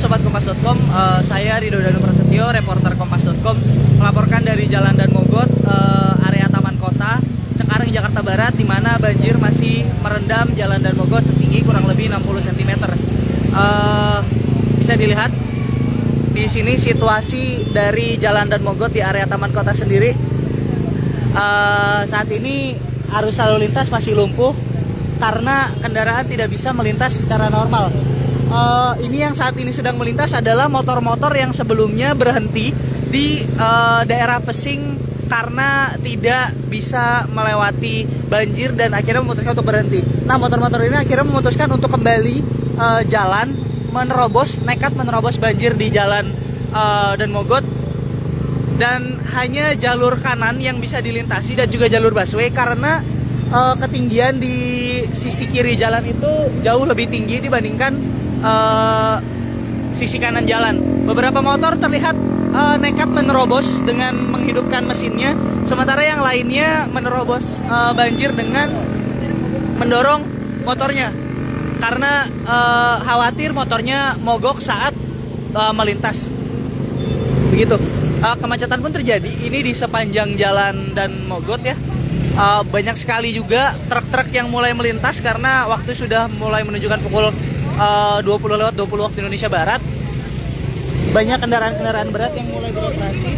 Sobat Kompas.com, saya Ridho Danu Prasetyo, reporter Kompas.com, melaporkan dari Jalan Dan Mogot, area Taman Kota, Cengkareng, Jakarta Barat, di mana banjir masih merendam Jalan Dan Mogot setinggi kurang lebih 60 cm. Bisa dilihat di sini situasi dari Jalan Dan Mogot di area Taman Kota sendiri. Saat ini arus lalu lintas masih lumpuh karena kendaraan tidak bisa melintas secara normal. Ini yang saat ini sedang melintas adalah motor-motor yang sebelumnya berhenti di daerah Pesing karena tidak bisa melewati banjir dan akhirnya memutuskan untuk berhenti. Nah, motor-motor ini akhirnya memutuskan untuk kembali jalan, nekat menerobos banjir di Jalan Dan Mogot, dan hanya jalur kanan yang bisa dilintasi dan juga jalur busway karena ketinggian di sisi kiri jalan itu jauh lebih tinggi dibandingkan sisi kanan jalan. Beberapa motor terlihat nekat menerobos dengan menghidupkan mesinnya, sementara yang lainnya menerobos banjir dengan mendorong motornya karena khawatir motornya mogok saat melintas. Begitu. Kemacetan pun terjadi ini di sepanjang Jalan Dan Mogot ya. Banyak sekali juga truk-truk yang mulai melintas karena waktu sudah mulai menunjukkan pukul 20 waktu Indonesia Barat. Banyak kendaraan-kendaraan berat yang mulai beroperasi.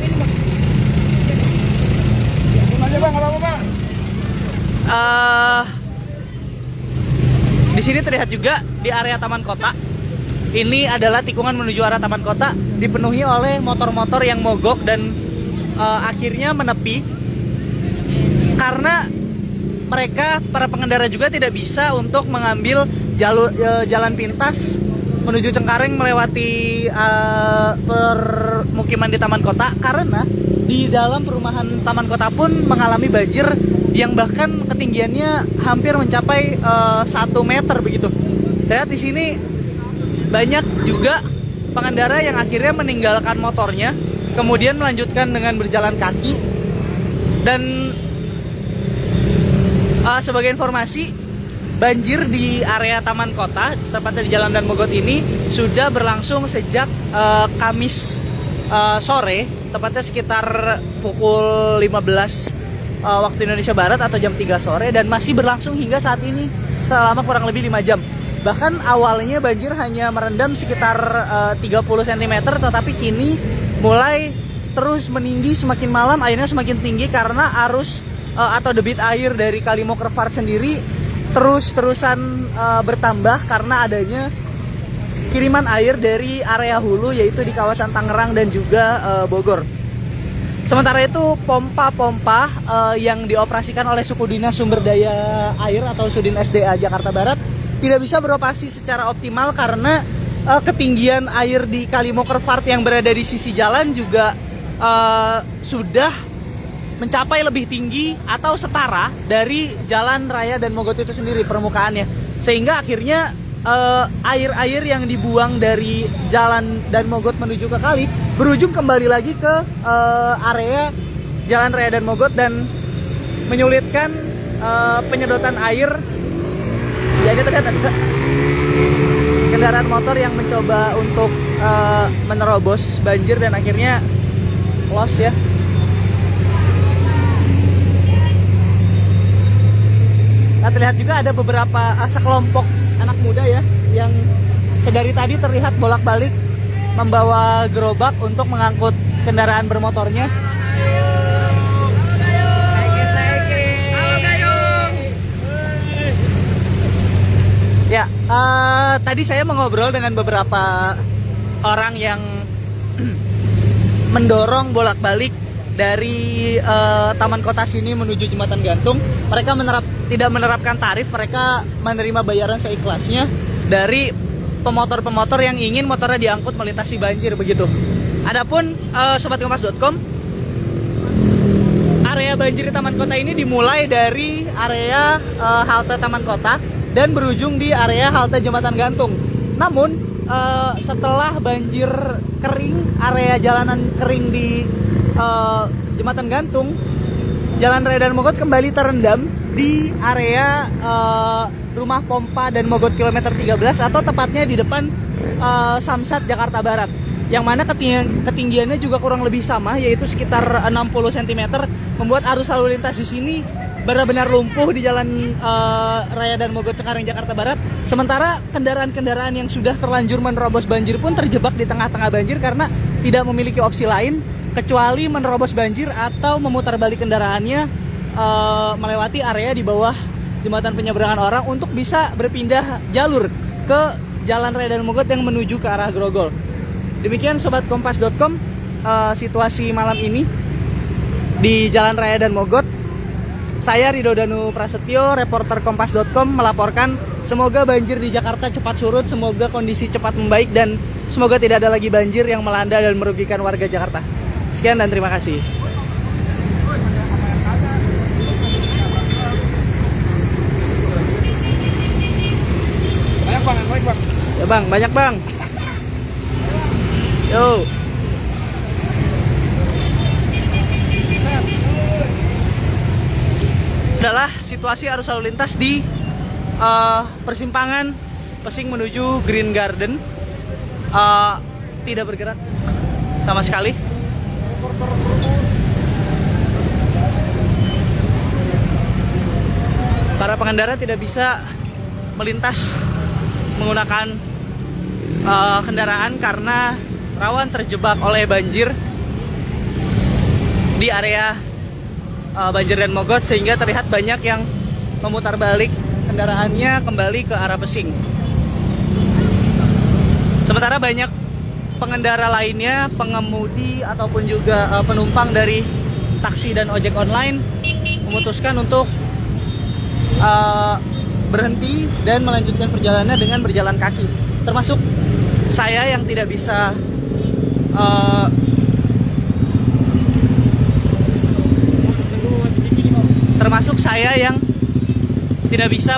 Di sini terlihat juga di area Taman Kota. Ini adalah tikungan menuju arah Taman Kota, dipenuhi oleh motor-motor yang mogok dan akhirnya menepi karena mereka, para pengendara juga tidak bisa untuk mengambil jalan pintas menuju Cengkareng melewati permukiman di Taman Kota karena di dalam perumahan Taman Kota pun mengalami banjir yang bahkan ketinggiannya hampir mencapai 1 meter begitu. Terlihat di sini banyak juga pengendara yang akhirnya meninggalkan motornya, kemudian melanjutkan dengan berjalan kaki. Dan sebagai informasi, banjir di area Taman Kota, tepatnya di Jalan Dan Mogot ini, sudah berlangsung sejak Kamis sore, tepatnya sekitar pukul 15 waktu Indonesia Barat atau jam 3 sore, dan masih berlangsung hingga saat ini selama kurang lebih 5 jam. Bahkan awalnya banjir hanya merendam sekitar 30 cm, tetapi kini mulai terus meninggi, semakin malam airnya semakin tinggi karena arus atau debit air dari Kali Mokervart sendiri terus-terusan bertambah karena adanya kiriman air dari area hulu, yaitu di kawasan Tangerang dan juga Bogor. Sementara itu pompa-pompa yang dioperasikan oleh Suku Dinas Sumber Daya Air atau Sudin SDA Jakarta Barat tidak bisa beroperasi secara optimal karena ketinggian air di Kali Mokervart yang berada di sisi jalan juga sudah mencapai lebih tinggi atau setara dari Jalan Raya Dan Mogot itu sendiri permukaannya, sehingga akhirnya air-air yang dibuang dari Jalan Dan Mogot menuju ke kali berujung kembali lagi ke area Jalan Raya Dan Mogot dan menyulitkan penyedotan air. Jadi terlihat ada kendaraan motor yang mencoba untuk menerobos banjir dan akhirnya lost ya. Nah, terlihat juga ada beberapa sekelompok anak muda ya yang sedari tadi terlihat bolak-balik membawa gerobak untuk mengangkut kendaraan bermotornya. Ya, tadi saya mengobrol dengan beberapa orang yang mendorong bolak-balik dari Taman Kota sini menuju Jembatan Gantung. Mereka tidak menerapkan tarif, mereka menerima bayaran seikhlasnya dari pemotor-pemotor yang ingin motornya diangkut melintasi banjir begitu. Adapun Sobat Kompas.com, area banjir di Taman Kota ini dimulai dari area halte Taman Kota dan berujung di area halte Jembatan Gantung. Namun setelah banjir kering, area jalanan kering di Jembatan Gantung, Jalan Raya Dan Mogot kembali terendam di area rumah pompa Dan Mogot kilometer 13 atau tepatnya di depan Samsat Jakarta Barat, yang mana ketinggiannya juga kurang lebih sama, yaitu sekitar 60 cm, membuat arus lalu lintas di sini benar-benar lumpuh di Jalan Raya dan Mogot Cengkareng Jakarta Barat. Sementara kendaraan-kendaraan yang sudah terlanjur menerobos banjir pun terjebak di tengah-tengah banjir karena tidak memiliki opsi lain kecuali menerobos banjir atau memutar balik kendaraannya melewati area di bawah jembatan penyeberangan orang untuk bisa berpindah jalur ke Jalan Raya dan Mogot yang menuju ke arah Grogol. Demikian Sobat Kompas.com, situasi malam ini di Jalan Raya dan Mogot. Saya Ridho Danu Prasetyo, reporter Kompas.com melaporkan. Semoga banjir di Jakarta cepat surut, semoga kondisi cepat membaik, dan semoga tidak ada lagi banjir yang melanda dan merugikan warga Jakarta. Sekian dan terima kasih. Banyak bang, yang baik bang. Ya bang, banyak bang. Yo. Adalah situasi arus lalu lintas di persimpangan Pesing menuju Green Garden, tidak bergerak sama sekali. Para pengendara tidak bisa melintas menggunakan kendaraan karena rawan terjebak oleh banjir di area Banjir dan Mogot, sehingga terlihat banyak yang memutar balik kendaraannya kembali ke arah Pesing. Sementara banyak pengendara lainnya, pengemudi ataupun juga penumpang dari taksi dan ojek online memutuskan untuk berhenti dan melanjutkan perjalanannya dengan berjalan kaki. Termasuk saya yang tidak bisa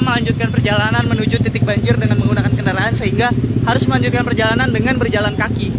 melanjutkan perjalanan menuju titik banjir dengan menggunakan kendaraan, sehingga harus melanjutkan perjalanan dengan berjalan kaki.